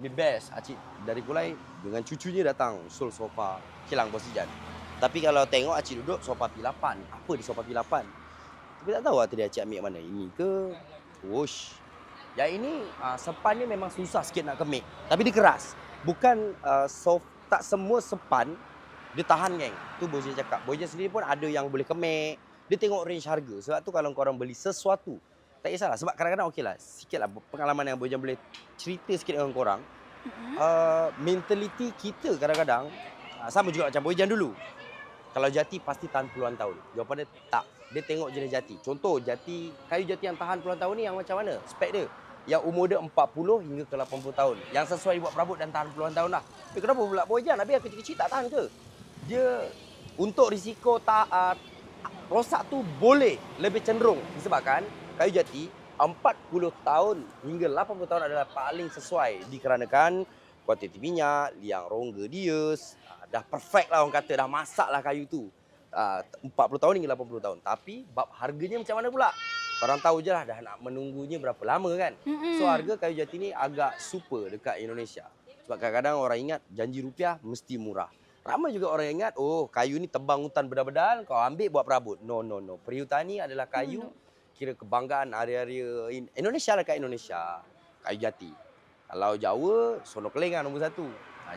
The best, Acik dari Kulai dengan cucunya datang usul sofa kilang Bos Ijan. Tapi kalau tengok Acik duduk sofa P8, apa di sofa P8? Tapi tak tahu lah tadi Acik ambil mana, ini ke? Wush. Yang ini sepan ni memang susah sikit nak kemik, tapi dia keras. Bukan tak semua sepan dia tahan geng. Tu Bos Ijan cakap. Bos Ijan sendiri pun ada yang boleh kemik. Dia tengok range harga. Sebab tu kalau korang beli sesuatu, tak kisahlah. Sebab kadang-kadang okeylah, sikitlah pengalaman yang Bos Ijan boleh cerita sikit dengan korang. Mentaliti kita kadang-kadang sama juga macam Bos Ijan dulu. Kalau jati pasti tahan puluhan tahun. Jawapan dia tak. Dia tengok jenis jati. Contoh kayu jati yang tahan puluhan tahun ni yang macam mana? Spek dia. Yang umur dia 40 hingga ke 80 tahun. Yang sesuai dibuat perabot dan tahan puluhan tahun lah. Tapi kenapa pula Bos Ijan? Habis yang kecil-kecil tak tahan ke? Dia untuk risiko rosak tu boleh lebih cenderung disebabkan kayu jati 40 tahun hingga 80 tahun adalah paling sesuai dikarenakan kuantiti minyak, liang rongga dia dah perfect lah orang kata, dah masak lah kayu tu. 40 tahun hingga 80 tahun. Tapi bab harganya macam mana pula? Korang tahu je lah dah nak menunggunya berapa lama kan. So harga kayu jati ni agak super dekat Indonesia. Sebab kadang-kadang orang ingat janji rupiah mesti murah. Ramai juga orang yang ingat, oh kayu ni tebang hutan bedal-bedal, kau ambil buat perabot. No. Perihutani adalah kayu kira kebanggaan area-area Indonesia lah, kat Indonesia. Kayu jati. Kalau Jawa, Sono Keling lah nombor satu.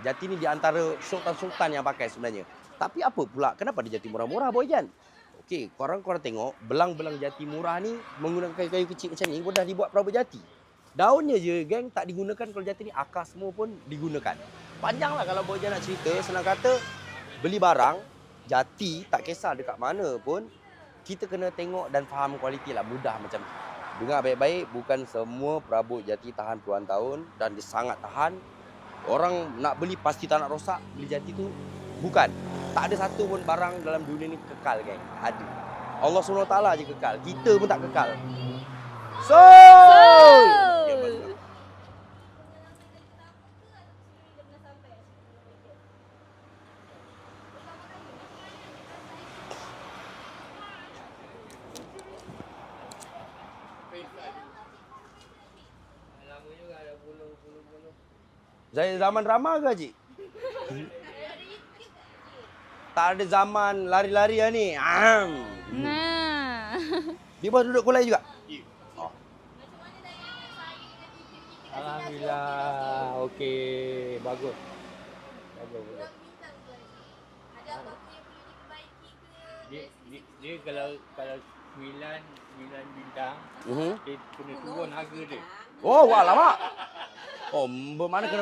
Jati ni di antara sultan-sultan yang pakai sebenarnya. Tapi apa pula, kenapa dia jati murah-murah Bos Ijan? Okey, korang tengok, belang-belang jati murah ni menggunakan kayu-kayu kecil macam ni pun dah dibuat perabot jati. Daunnya je geng tak digunakan kalau jati ni, akar semua pun digunakan. Panjanglah kalau Bos Ijan nak cerita, senang kata beli barang jati tak kisah dekat mana pun kita kena tengok dan faham kualiti lah, mudah macam tu. Dengar baik-baik, bukan semua perabot jati tahan puluhan tahun dan dia sangat tahan. Orang nak beli pasti tak nak rosak, beli jati tu bukan. Tak ada satu pun barang dalam dunia ni kekal geng. Ada. Allah SWT je kekal, kita pun tak kekal. Saya zaman drama ke Cik? Tak ada zaman lari-lari lah ni. Nah. Dia bos duduk Kulai juga? Oh. Alhamdulillah. Okey, bagus. Dia kalau 9 bintang, dia kena turun harga dia. Oh, wah lama. Oh, bermakna kena